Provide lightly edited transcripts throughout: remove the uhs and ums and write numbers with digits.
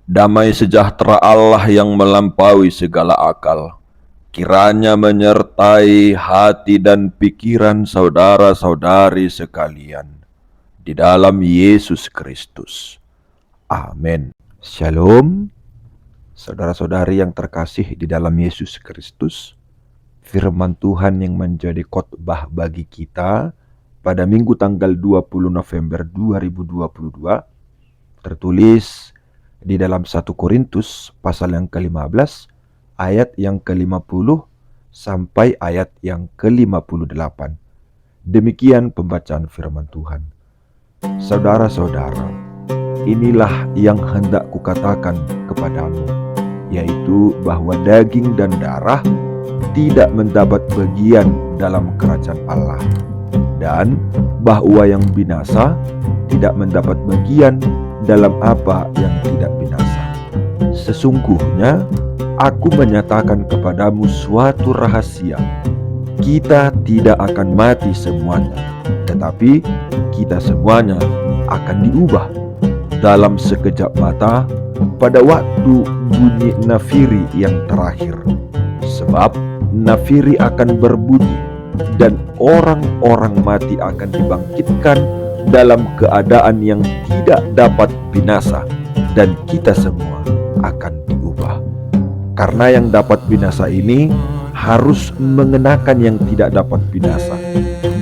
Damai sejahtera Allah yang melampaui segala akal, kiranya menyertai hati dan pikiran saudara-saudari sekalian di dalam Yesus Kristus. Amin. Shalom, saudara-saudari yang terkasih di dalam Yesus Kristus. Firman Tuhan yang menjadi khotbah bagi kita pada Minggu tanggal 20 November 2022 tertulis di dalam 1 Korintus pasal yang ke-15 ayat yang ke-50 sampai ayat yang ke-58. Demikian pembacaan firman Tuhan. Saudara-saudara, inilah yang hendak kukatakan kepadamu, yaitu bahwa daging dan darah tidak mendapat bagian dalam kerajaan Allah, dan bahwa yang binasa tidak mendapat bagian dalam apa yang tidak binasa. Sesungguhnya aku menyatakan kepadamu suatu rahasia. Kita tidak akan mati semuanya, tetapi kita semuanya akan diubah dalam sekejap mata pada waktu bunyi nafiri yang terakhir. Sebab nafiri akan berbunyi dan orang-orang mati akan dibangkitkan dalam keadaan yang tidak dapat binasa, dan kita semua akan diubah. Karena yang dapat binasa ini harus mengenakan yang tidak dapat binasa,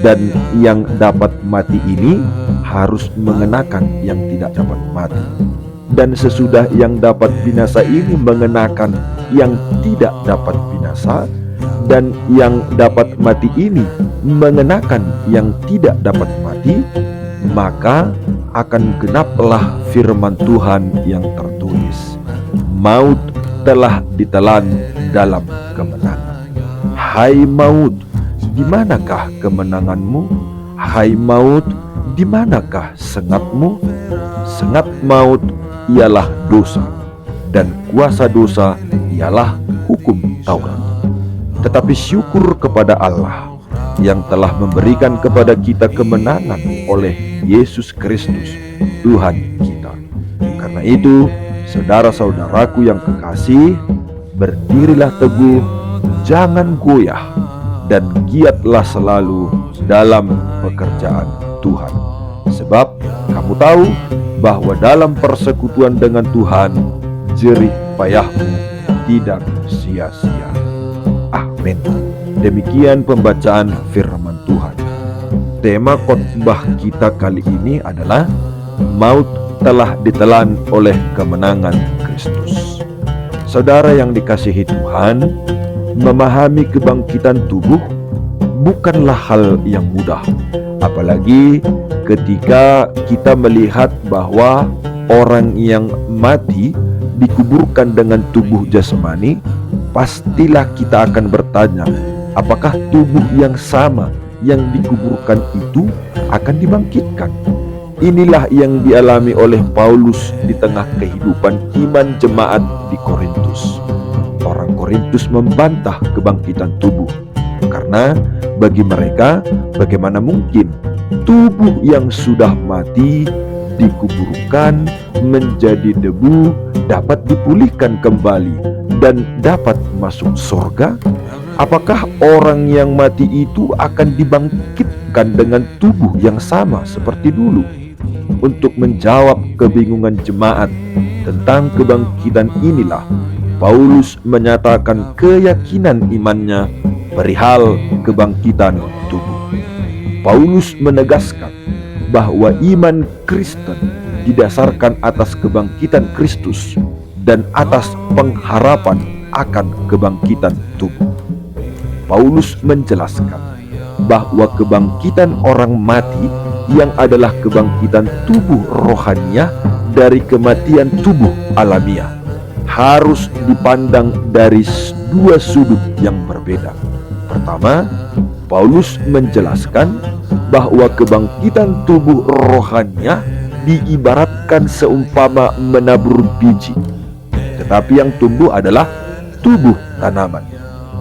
dan yang dapat mati ini harus mengenakan yang tidak dapat mati. Dan sesudah yang dapat binasa ini mengenakan yang tidak dapat binasa, dan yang dapat mati ini mengenakan yang tidak dapat mati, maka akan genaplah firman Tuhan yang tertulis, maut telah ditelan dalam kemenangan. Hai maut, di manakah kemenanganmu? Hai maut, di manakah sengatmu? Sengat maut ialah dosa, dan kuasa dosa ialah hukum Taurat. Tetapi syukur kepada Allah yang telah memberikan kepada kita kemenangan oleh Yesus Kristus Tuhan kita. Karena itu, saudara-saudaraku yang kekasih, berdirilah teguh, jangan goyah, dan giatlah selalu dalam pekerjaan Tuhan. Sebab kamu tahu bahwa dalam persekutuan dengan Tuhan, jerih payahmu tidak sia-sia. Amin. Demikian pembacaan firman Tuhan. Tema khotbah kita kali ini adalah maut telah ditelan oleh kemenangan Kristus. Saudara yang dikasihi Tuhan, memahami kebangkitan tubuh bukanlah hal yang mudah. Apalagi ketika kita melihat bahwa orang yang mati dikuburkan dengan tubuh jasmani, pastilah kita akan bertanya, apakah tubuh yang sama yang dikuburkan itu akan dibangkitkan? Inilah yang dialami oleh Paulus di tengah kehidupan iman jemaat di Korintus. Orang Korintus membantah kebangkitan tubuh, karena bagi mereka bagaimana mungkin tubuh yang sudah mati dikuburkan menjadi debu dapat dipulihkan kembali dan dapat masuk surga? Apakah orang yang mati itu akan dibangkitkan dengan tubuh yang sama seperti dulu? Untuk menjawab kebingungan jemaat tentang kebangkitan inilah Paulus menyatakan keyakinan imannya perihal kebangkitan tubuh. Paulus menegaskan bahwa iman Kristen didasarkan atas kebangkitan Kristus dan atas pengharapan akan kebangkitan tubuh. Paulus menjelaskan bahwa kebangkitan orang mati yang adalah kebangkitan tubuh rohaniah dari kematian tubuh alamiah harus dipandang dari dua sudut yang berbeda. Pertama, Paulus menjelaskan bahwa kebangkitan tubuh rohaniah diibaratkan seumpama menabur biji, tetapi yang tumbuh adalah tubuh tanaman.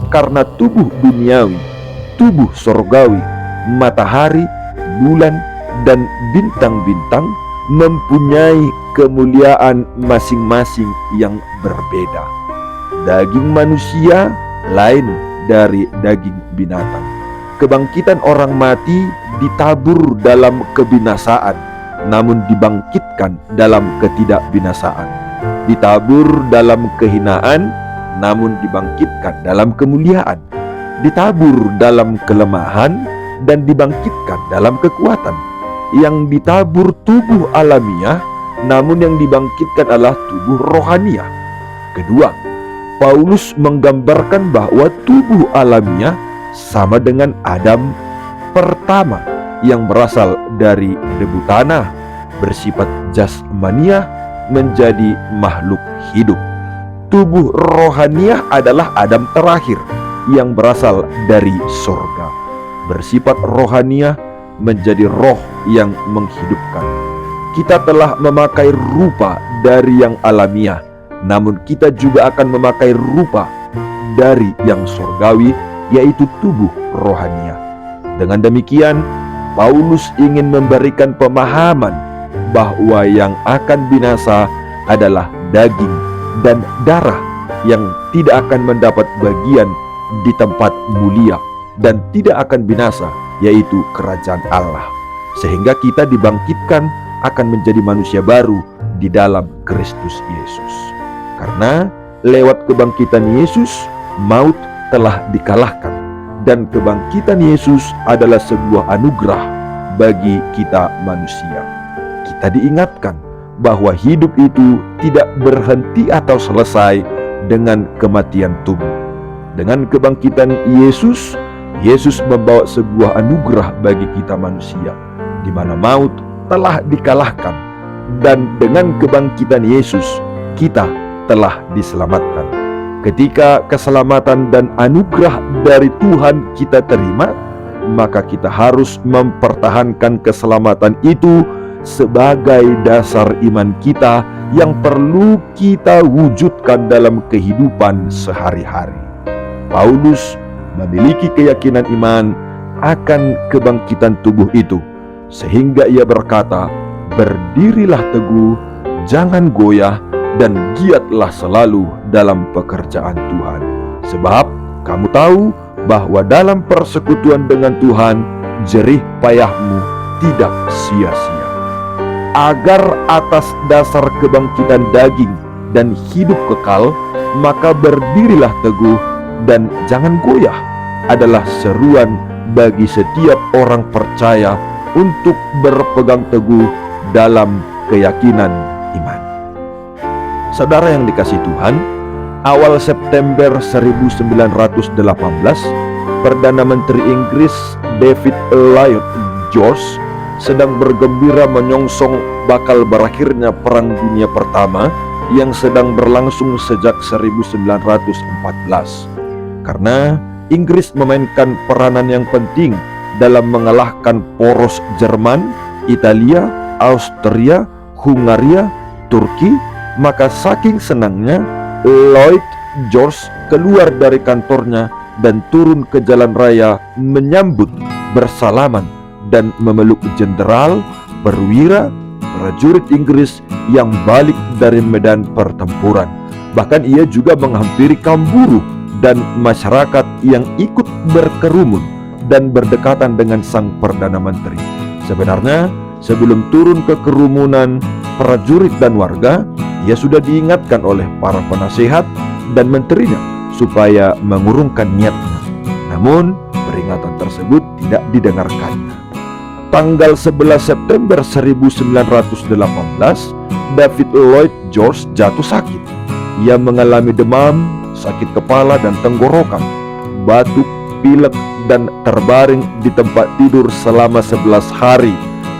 Karena tubuh duniawi, tubuh sorgawi, matahari, bulan, dan bintang-bintang mempunyai kemuliaan masing-masing yang berbeda. Daging manusia lain dari daging binatang. Kebangkitan orang mati ditabur dalam kebinasaan, namun dibangkitkan dalam ketidakbinasaan. Ditabur dalam kehinaan, namun dibangkitkan dalam kemuliaan. Ditabur dalam kelemahan dan dibangkitkan dalam kekuatan. Yang ditabur tubuh alamiah, namun yang dibangkitkan adalah tubuh rohaniah. Kedua, Paulus menggambarkan bahwa tubuh alamiah sama dengan Adam pertama yang berasal dari debu tanah, bersifat jasmaniah, menjadi makhluk hidup. Tubuh rohaniah adalah Adam terakhir yang berasal dari surga, bersifat rohaniah, menjadi roh yang menghidupkan. Kita telah memakai rupa dari yang alamiah, namun kita juga akan memakai rupa dari yang surgawi, yaitu tubuh rohaniah. Dengan demikian, Paulus ingin memberikan pemahaman bahwa yang akan binasa adalah daging dan darah yang tidak akan mendapat bagian di tempat mulia dan tidak akan binasa, yaitu kerajaan Allah. Sehingga kita dibangkitkan akan menjadi manusia baru di dalam Kristus Yesus. Karena lewat kebangkitan Yesus, maut telah dikalahkan, dan kebangkitan Yesus adalah sebuah anugerah bagi kita manusia. Kita diingatkan bahwa hidup itu tidak berhenti atau selesai dengan kematian tubuh. Dengan kebangkitan Yesus, Yesus membawa sebuah anugerah bagi kita manusia, di mana maut telah dikalahkan, dan dengan kebangkitan Yesus kita telah diselamatkan. Ketika keselamatan dan anugerah dari Tuhan kita terima, maka kita harus mempertahankan keselamatan itu sebagai dasar iman kita yang perlu kita wujudkan dalam kehidupan sehari-hari. Paulus memiliki keyakinan iman akan kebangkitan tubuh itu, sehingga ia berkata, "Berdirilah teguh, jangan goyah, dan giatlah selalu dalam pekerjaan Tuhan. Sebab kamu tahu bahwa dalam persekutuan dengan Tuhan, jerih payahmu tidak sia-sia." Agar atas dasar kebangkitan daging dan hidup kekal, maka berdirilah teguh dan jangan goyah adalah seruan bagi setiap orang percaya untuk berpegang teguh dalam keyakinan iman. Saudara yang dikasihi Tuhan, awal September 1918, Perdana Menteri Inggris David Lloyd George sedang bergembira menyongsong bakal berakhirnya Perang Dunia Pertama yang sedang berlangsung sejak 1914. Karena Inggris memainkan peranan yang penting dalam mengalahkan poros Jerman, Italia, Austria, Hungaria, Turki, maka saking senangnya Lloyd George keluar dari kantornya dan turun ke jalan raya menyambut, bersalaman, dan memeluk jenderal, perwira, prajurit Inggris yang balik dari medan pertempuran. Bahkan ia juga menghampiri kaum buruh dan masyarakat yang ikut berkerumun dan berdekatan dengan sang Perdana Menteri. Sebenarnya sebelum turun ke kerumunan prajurit dan warga, ia sudah diingatkan oleh para penasehat dan menterinya supaya mengurungkan niatnya. Namun peringatan tersebut tidak didengarkannya. Tanggal 11 September 1918, David Lloyd George jatuh sakit. Ia mengalami demam, sakit kepala dan tenggorokan, batuk, pilek, dan terbaring di tempat tidur selama 11 hari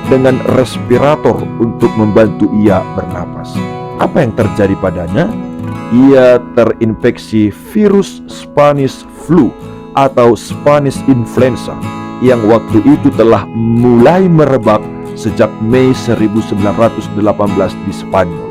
dengan respirator untuk membantu ia bernapas. Apa yang terjadi padanya? Ia terinfeksi virus Spanish flu atau Spanish influenza yang waktu itu telah mulai merebak sejak Mei 1918 di Spanyol.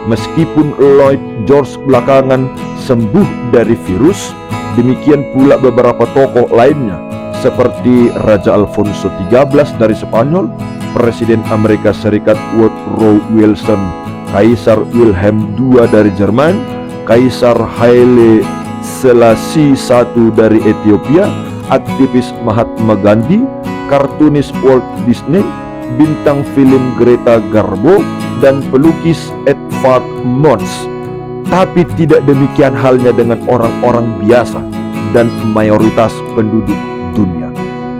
Meskipun Lloyd George belakangan sembuh dari virus, demikian pula beberapa tokoh lainnya seperti Raja Alfonso XIII dari Spanyol, Presiden Amerika Serikat Woodrow Wilson, Kaisar Wilhelm II dari Jerman, Kaisar Haile Selassie I dari Ethiopia, aktivis Mahatma Gandhi, kartunis Walt Disney, bintang film Greta Garbo, dan pelukis Edvard Munch. Tapi tidak demikian halnya dengan orang-orang biasa dan mayoritas penduduk dunia.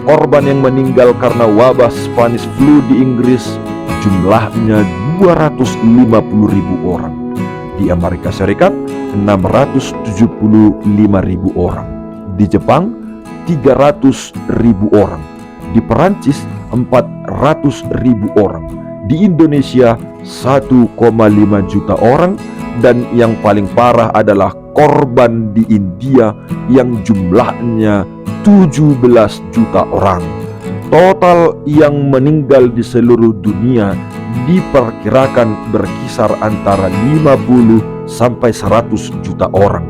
Korban yang meninggal karena wabah Spanish flu di Inggris jumlahnya 250.000 orang. Di Amerika Serikat 675.000 orang. Di Jepang 300.000 orang. Di Perancis 400.000 orang. Di Indonesia 1,5 juta orang. Dan yang paling parah adalah korban di India yang jumlahnya 17 juta orang. Total yang meninggal di seluruh dunia diperkirakan berkisar antara 50 sampai 100 juta orang,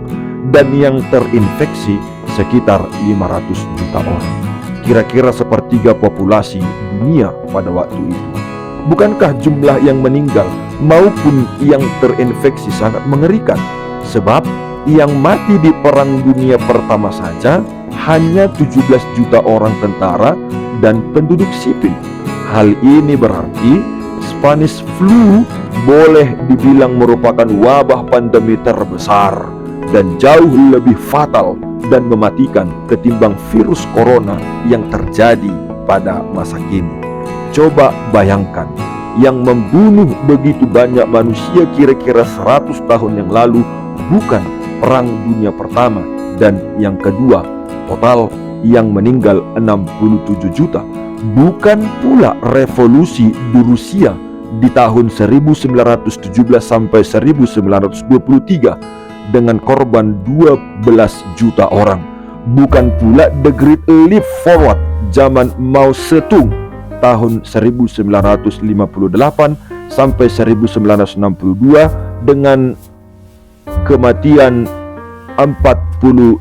dan yang terinfeksi sekitar 500 juta orang. Kira-kira sepertiga populasi dunia pada waktu itu. Bukankah jumlah yang meninggal maupun yang terinfeksi sangat mengerikan? Sebab yang mati di Perang Dunia Pertama saja hanya 17 juta orang tentara dan penduduk sipil. Hal ini berarti Spanish flu boleh dibilang merupakan wabah pandemi terbesar dan jauh lebih fatal dan mematikan ketimbang virus corona yang terjadi pada masa kini. Coba bayangkan, yang membunuh begitu banyak manusia kira-kira 100 tahun yang lalu bukan Perang Dunia Pertama dan yang kedua. Total yang meninggal 67 juta. Bukan pula revolusi di Rusia di tahun 1917 sampai 1923 dengan korban 12 juta orang. Bukan pula The Great Leap Forward zaman Mao Zedong tahun 1958 sampai 1962 dengan kematian 45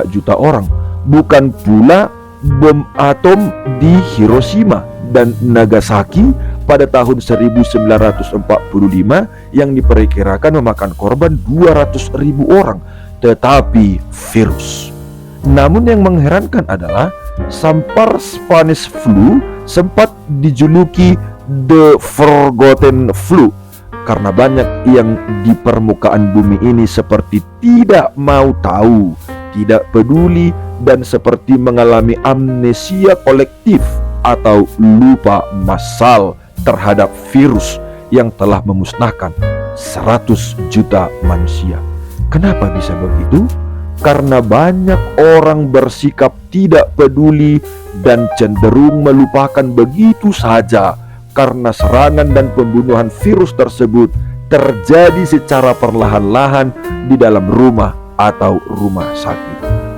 juta orang. Bukan pula bom atom di Hiroshima dan Nagasaki pada tahun 1945 yang diperkirakan memakan korban 200.000 orang, tetapi virus. Namun yang mengherankan adalah sampar Spanish flu sempat dijuluki The Forgotten Flu karena banyak yang di permukaan bumi ini seperti tidak mau tahu, tidak peduli, dan seperti mengalami amnesia kolektif atau lupa massal terhadap virus yang telah memusnahkan 100 juta manusia. Kenapa bisa begitu? Karena banyak orang bersikap tidak peduli dan cenderung melupakan begitu saja, karena serangan dan pembunuhan virus tersebut terjadi secara perlahan-lahan di dalam rumah atau rumah sakit.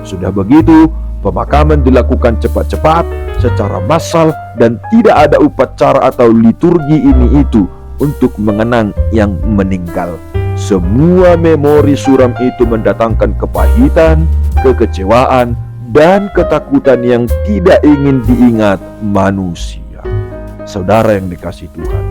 Sudah begitu, pemakaman dilakukan cepat-cepat, secara massal, dan tidak ada upacara atau liturgi ini itu untuk mengenang yang meninggal. Semua memori suram itu mendatangkan kepahitan, kekecewaan, dan ketakutan yang tidak ingin diingat manusia. Saudara yang dikasihi Tuhan,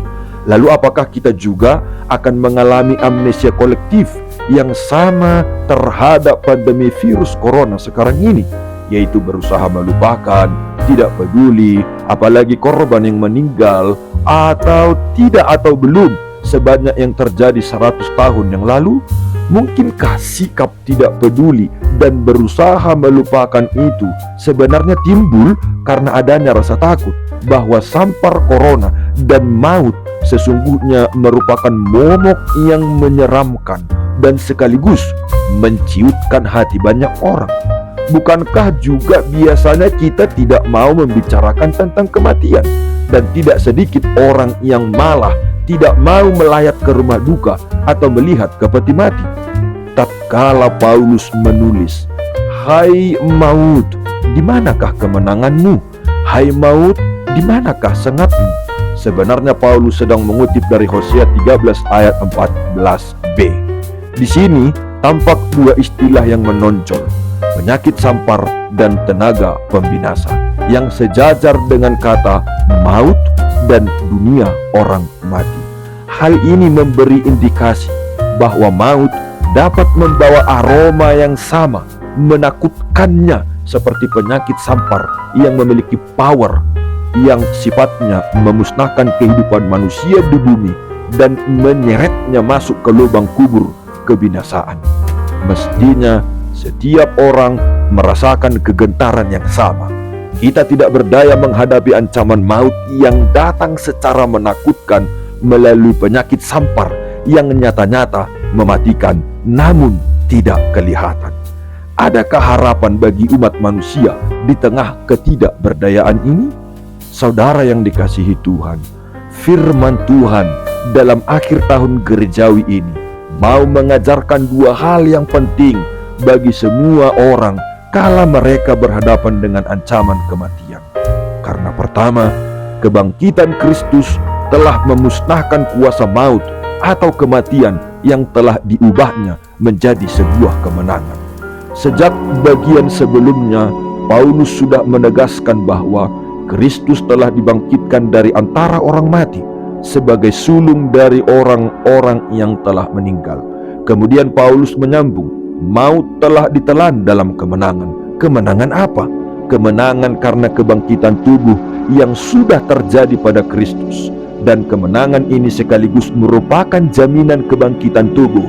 lalu apakah kita juga akan mengalami amnesia kolektif yang sama terhadap pandemi virus corona sekarang ini, yaitu berusaha melupakan, tidak peduli, apalagi korban yang meninggal atau tidak atau belum sebanyak yang terjadi 100 tahun yang lalu? Mungkinkah sikap tidak peduli dan berusaha melupakan itu sebenarnya timbul karena adanya rasa takut bahwa sampar corona dan maut sesungguhnya merupakan momok yang menyeramkan dan sekaligus menciutkan hati banyak orang? Bukankah juga biasanya kita tidak mau membicarakan tentang kematian, dan tidak sedikit orang yang malah tidak mau melayat ke rumah duka atau melihat ke peti mati? Tatkala Paulus menulis, "Hai maut, di manakah kemenanganmu? Hai maut, di manakah sengatmu?" Sebenarnya Paulus sedang mengutip dari Hosea 13 ayat 14b. Di sini tampak dua istilah yang menonjol, penyakit sampar dan tenaga pembinasa, yang sejajar dengan kata maut dan dunia orang mati. Hal ini memberi indikasi bahwa maut dapat membawa aroma yang sama, menakutkannya, seperti penyakit sampar yang memiliki power yang sifatnya memusnahkan kehidupan manusia di bumi dan menyeretnya masuk ke lubang kubur kebinasaan. Mestinya setiap orang merasakan kegentaran yang sama. Kita tidak berdaya menghadapi ancaman maut yang datang secara menakutkan melalui penyakit sampar yang nyata-nyata mematikan namun tidak kelihatan. Adakah harapan bagi umat manusia di tengah ketidakberdayaan ini? Saudara yang dikasihi Tuhan, firman Tuhan dalam akhir tahun gerejawi ini mau mengajarkan dua hal yang penting bagi semua orang kala mereka berhadapan dengan ancaman kematian. Karena pertama, kebangkitan Kristus telah memusnahkan kuasa maut atau kematian yang telah diubahnya menjadi sebuah kemenangan. Sejak bagian sebelumnya, Paulus sudah menegaskan bahwa Kristus telah dibangkitkan dari antara orang mati sebagai sulung dari orang-orang yang telah meninggal. Kemudian Paulus menyambung, maut telah ditelan dalam kemenangan. Kemenangan apa? Kemenangan karena kebangkitan tubuh yang sudah terjadi pada Kristus. Dan kemenangan ini sekaligus merupakan jaminan kebangkitan tubuh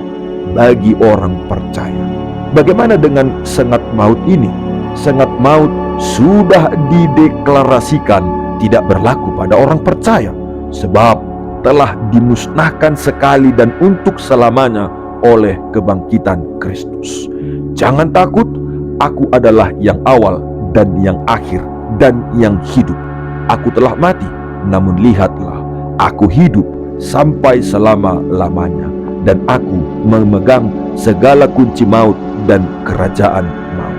bagi orang percaya. Bagaimana dengan sengat maut ini? Sengat maut sudah dideklarasikan tidak berlaku pada orang percaya, sebab telah dimusnahkan sekali dan untuk selamanya oleh kebangkitan Kristus. Jangan takut, aku adalah yang awal dan yang akhir dan yang hidup. Aku telah mati, namun lihatlah, aku hidup sampai selama-lamanya, dan aku memegang segala kunci maut dan kerajaan maut.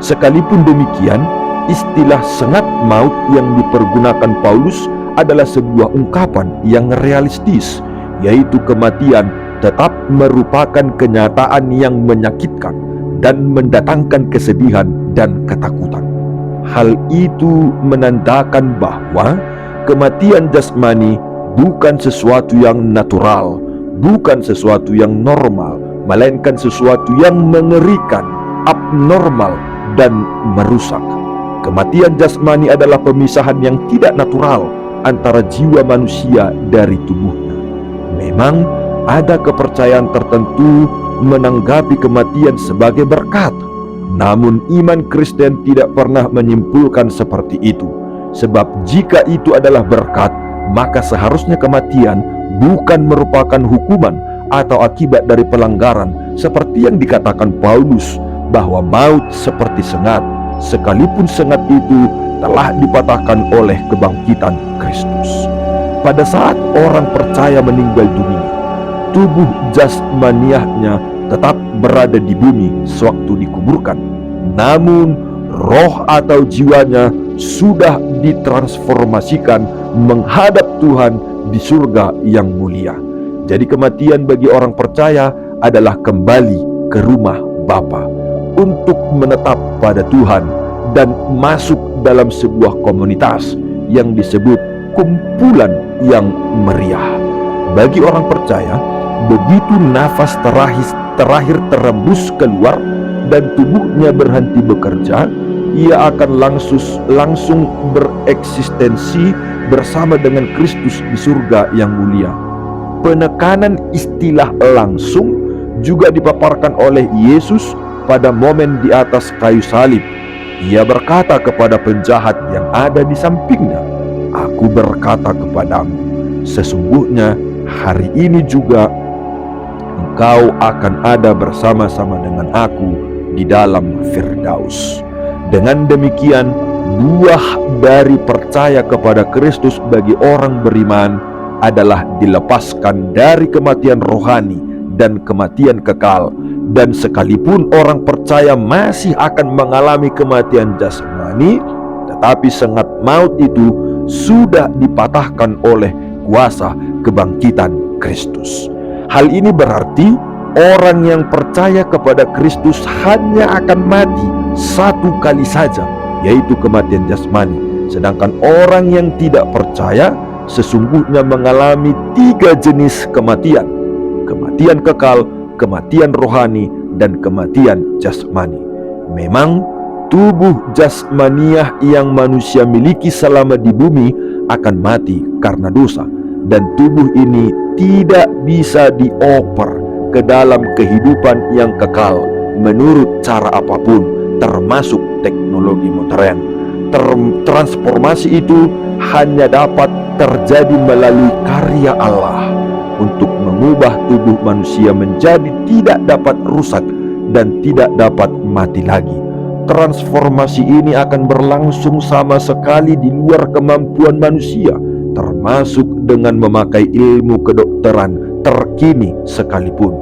Sekalipun demikian, istilah sengat maut yang dipergunakan Paulus adalah sebuah ungkapan yang realistis, yaitu kematian tetap merupakan kenyataan yang menyakitkan dan mendatangkan kesedihan dan ketakutan. Hal itu menandakan bahwa kematian jasmani bukan sesuatu yang natural, bukan sesuatu yang normal, melainkan sesuatu yang mengerikan, abnormal, dan merusak. Kematian jasmani adalah pemisahan yang tidak natural antara jiwa manusia dari tubuhnya. Memang ada kepercayaan tertentu menanggapi kematian sebagai berkat, namun iman Kristen tidak pernah menyimpulkan seperti itu. Sebab jika itu adalah berkat, maka seharusnya kematian bukan merupakan hukuman atau akibat dari pelanggaran, seperti yang dikatakan Paulus bahwa maut seperti sengat, sekalipun sengat itu telah dipatahkan oleh kebangkitan Kristus. Pada saat orang percaya meninggal dunia, tubuh jasmaniahnya tetap berada di bumi sewaktu dikuburkan, namun roh atau jiwanya sudah ditransformasikan menghadap Tuhan di surga yang mulia. Jadi kematian bagi orang percaya adalah kembali ke rumah Bapa untuk menetap pada Tuhan dan masuk dalam sebuah komunitas yang disebut kumpulan yang meriah. Bagi orang percaya, begitu nafas terakhir terembus keluar dan tubuhnya berhenti bekerja, ia akan langsung bereksistensi bersama dengan Kristus di surga yang mulia. Penekanan istilah langsung juga dipaparkan oleh Yesus pada momen di atas kayu salib. Ia berkata kepada penjahat yang ada di sampingnya, "Aku berkata kepadamu, sesungguhnya hari ini juga engkau akan ada bersama-sama dengan aku di dalam Firdaus." Dengan demikian, buah dari percaya kepada Kristus bagi orang beriman adalah dilepaskan dari kematian rohani dan kematian kekal. Dan sekalipun orang percaya masih akan mengalami kematian jasmani, tetapi sengat maut itu sudah dipatahkan oleh kuasa kebangkitan Kristus. Hal ini berarti orang yang percaya kepada Kristus hanya akan mati satu kali saja, yaitu kematian jasmani. Sedangkan orang yang tidak percaya sesungguhnya mengalami 3 jenis kematian: kematian kekal, kematian rohani, dan kematian jasmani. Memang tubuh jasmaniah yang manusia miliki selama di bumi akan mati karena dosa, dan tubuh ini tidak bisa dioper ke dalam kehidupan yang kekal menurut cara apapun, termasuk teknologi modern. Transformasi itu hanya dapat terjadi melalui karya Allah untuk mengubah tubuh manusia menjadi tidak dapat rusak dan tidak dapat mati lagi. Transformasi ini akan berlangsung sama sekali di luar kemampuan manusia, termasuk dengan memakai ilmu kedokteran terkini sekalipun.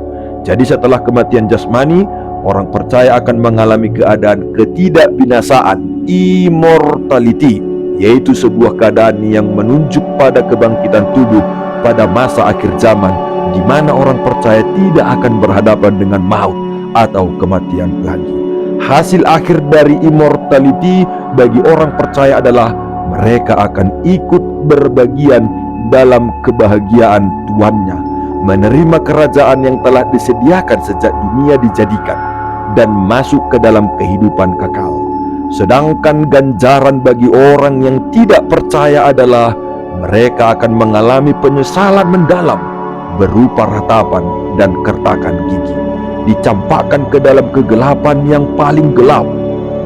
Jadi setelah kematian jasmani, orang percaya akan mengalami keadaan ketidakbinasaan, immortality, yaitu sebuah keadaan yang menunjuk pada kebangkitan tubuh pada masa akhir zaman, di mana orang percaya tidak akan berhadapan dengan maut atau kematian lagi. Hasil akhir dari immortality bagi orang percaya adalah mereka akan ikut berbagian dalam kebahagiaan Tuannya, menerima kerajaan yang telah disediakan sejak dunia dijadikan, dan masuk ke dalam kehidupan kekal. Sedangkan ganjaran bagi orang yang tidak percaya adalah mereka akan mengalami penyesalan mendalam berupa ratapan dan kertakan gigi, dicampakkan ke dalam kegelapan yang paling gelap,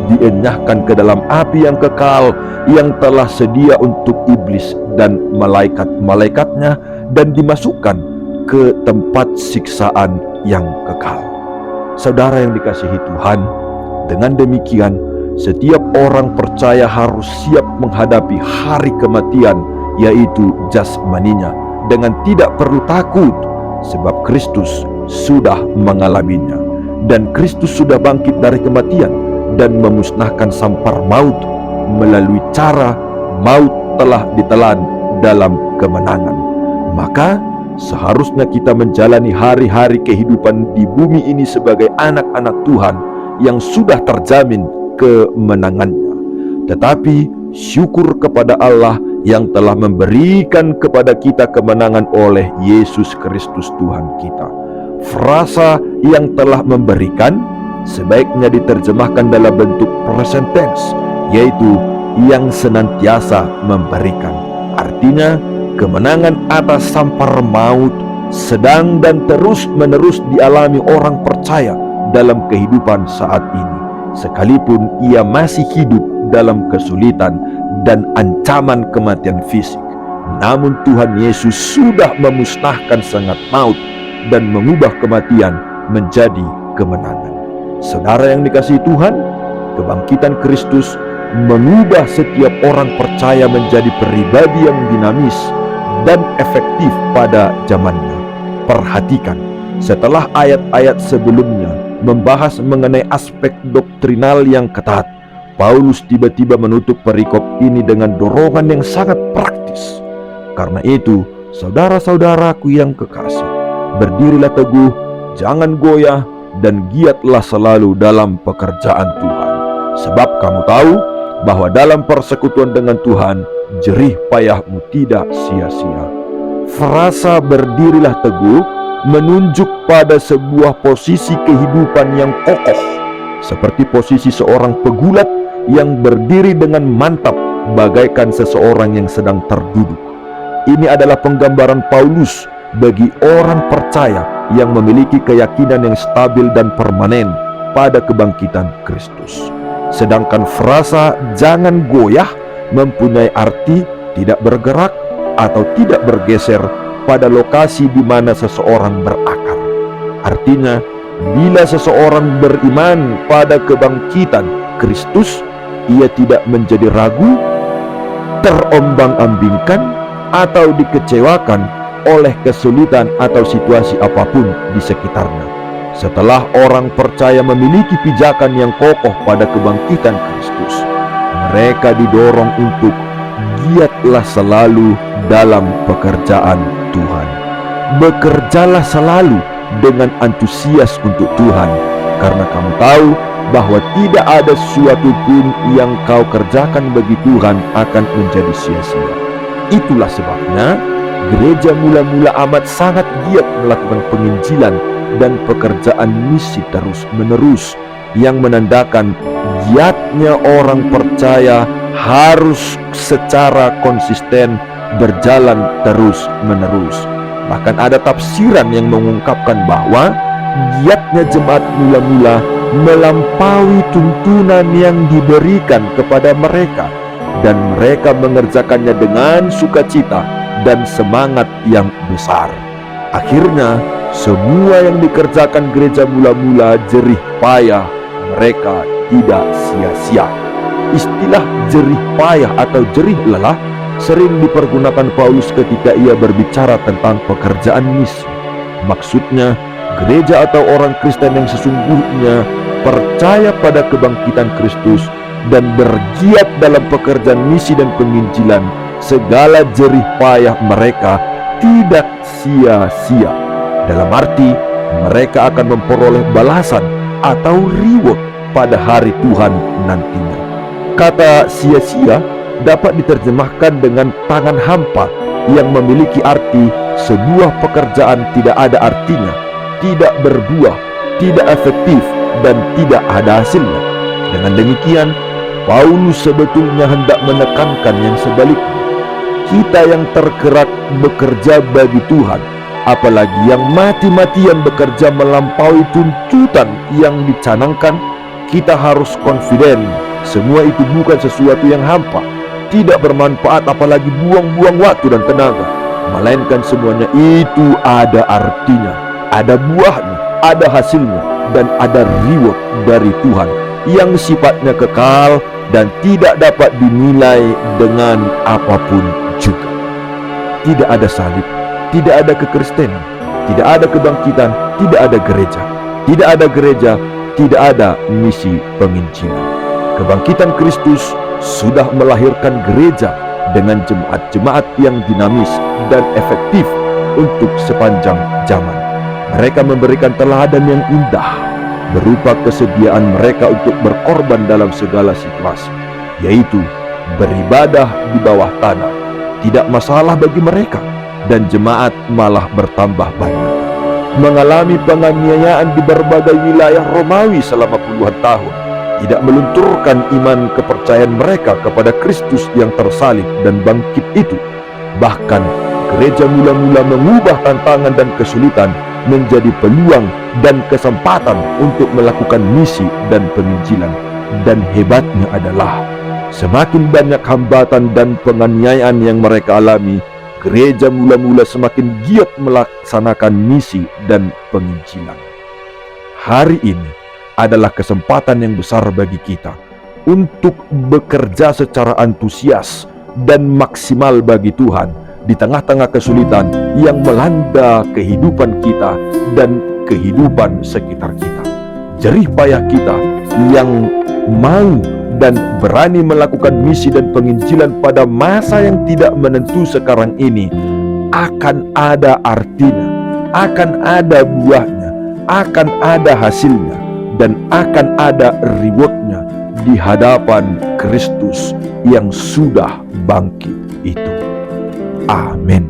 dienyahkan ke dalam api yang kekal yang telah sedia untuk iblis dan malaikat-malaikatnya, dan dimasukkan ke tempat siksaan yang kekal. Saudara yang dikasihi Tuhan, dengan demikian setiap orang percaya harus siap menghadapi hari kematian, yaitu jasmaninya, dengan tidak perlu takut, sebab Kristus sudah mengalaminya, dan Kristus sudah bangkit dari kematian dan memusnahkan sampar maut melalui cara maut telah ditelan dalam kemenangan. Maka seharusnya kita menjalani hari-hari kehidupan di bumi ini sebagai anak-anak Tuhan yang sudah terjamin kemenangannya. Tetapi syukur kepada Allah yang telah memberikan kepada kita kemenangan oleh Yesus Kristus Tuhan kita. Frasa yang telah memberikan sebaiknya diterjemahkan dalam bentuk present tense, yaitu yang senantiasa memberikan. Artinya kemenangan atas sampar maut sedang dan terus-menerus dialami orang percaya dalam kehidupan saat ini, sekalipun ia masih hidup dalam kesulitan dan ancaman kematian fisik. Namun Tuhan Yesus sudah memusnahkan sengat maut dan mengubah kematian menjadi kemenangan. Saudara yang dikasihi Tuhan, kebangkitan Kristus mengubah setiap orang percaya menjadi pribadi yang dinamis dan efektif pada zamannya. Perhatikan, setelah ayat-ayat sebelumnya membahas mengenai aspek doktrinal yang ketat, Paulus tiba-tiba menutup perikop ini dengan dorongan yang sangat praktis. Karena itu, saudara-saudaraku yang kekasih, berdirilah teguh, jangan goyah, dan giatlah selalu dalam pekerjaan Tuhan. Sebab kamu tahu bahwa dalam persekutuan dengan Tuhan, jerih payahmu tidak sia-sia. Frasa berdirilah teguh menunjuk pada sebuah posisi kehidupan yang kokoh, seperti posisi seorang pegulat yang berdiri dengan mantap bagaikan seseorang yang sedang terduduk. Ini adalah penggambaran Paulus bagi orang percaya yang memiliki keyakinan yang stabil dan permanen pada kebangkitan Kristus. Sedangkan frasa jangan goyah mempunyai arti tidak bergerak atau tidak bergeser pada lokasi di mana seseorang berakar. Artinya, bila seseorang beriman pada kebangkitan Kristus, ia tidak menjadi ragu, terombang-ambingkan, atau dikecewakan oleh kesulitan atau situasi apapun di sekitarnya. Setelah orang percaya memiliki pijakan yang kokoh pada kebangkitan Kristus, mereka didorong untuk giatlah selalu dalam pekerjaan Tuhan. Bekerjalah selalu dengan antusias untuk Tuhan, karena kamu tahu bahwa tidak ada sesuatu pun yang kau kerjakan bagi Tuhan akan menjadi sia-sia. Itulah sebabnya gereja mula-mula amat sangat giat melakukan penginjilan dan pekerjaan misi terus-menerus, yang menandakan giatnya orang percaya harus secara konsisten berjalan terus-menerus. Bahkan ada tafsiran yang mengungkapkan bahwa giatnya jemaat mula-mula melampaui tuntunan yang diberikan kepada mereka, dan mereka mengerjakannya dengan sukacita dan semangat yang besar. Akhirnya semua yang dikerjakan gereja mula-mula jerih payah, mereka tidak sia-sia. Istilah jerih payah atau jerih lelah sering dipergunakan Paulus ketika ia berbicara tentang pekerjaan misi. Maksudnya, gereja atau orang Kristen yang sesungguhnya percaya pada kebangkitan Kristus dan bergiat dalam pekerjaan misi dan penginjilan, segala jerih payah mereka tidak sia-sia. Dalam arti, mereka akan memperoleh balasan atau reward pada hari Tuhan nantinya. Kata sia-sia dapat diterjemahkan dengan tangan hampa, yang memiliki arti sebuah pekerjaan tidak ada artinya, tidak berbuah, tidak efektif, dan tidak ada hasilnya. Dengan demikian, Paulus sebetulnya hendak menekankan yang sebaliknya. Kita yang tergerak bekerja bagi Tuhan, apalagi yang mati-matian bekerja melampaui tuntutan yang dicanangkan, kita harus confident semua itu bukan sesuatu yang hampa, tidak bermanfaat, apalagi buang-buang waktu dan tenaga, melainkan semuanya itu ada artinya, ada buahnya, ada hasilnya, dan ada reward dari Tuhan yang sifatnya kekal dan tidak dapat dinilai dengan apapun juga. Tidak ada salib, tidak ada kekristenan, tidak ada kebangkitan, tidak ada gereja. Tidak ada gereja, tidak ada misi penginjilan. Kebangkitan Kristus sudah melahirkan gereja dengan jemaat-jemaat yang dinamis dan efektif untuk sepanjang zaman. Mereka memberikan teladan yang indah berupa kesediaan mereka untuk berkorban dalam segala situasi, yaitu beribadah di bawah tanah. Tidak masalah bagi mereka, dan jemaat malah bertambah banyak. Mengalami penganiayaan di berbagai wilayah Romawi selama puluhan tahun tidak melunturkan iman kepercayaan mereka kepada Kristus yang tersalib dan bangkit itu. Bahkan gereja mula-mula mengubah tantangan dan kesulitan menjadi peluang dan kesempatan untuk melakukan misi dan penginjilan. Dan hebatnya adalah, semakin banyak hambatan dan penganiayaan yang mereka alami, gereja mula-mula semakin giat melaksanakan misi dan penginjilan. Hari ini adalah kesempatan yang besar bagi kita untuk bekerja secara antusias dan maksimal bagi Tuhan di tengah-tengah kesulitan yang melanda kehidupan kita dan kehidupan sekitar kita. Jerih payah kita yang mau dan berani melakukan misi dan penginjilan pada masa yang tidak menentu sekarang ini akan ada artinya, akan ada buahnya, akan ada hasilnya, dan akan ada rewardnya di hadapan Kristus yang sudah bangkit itu. Amin.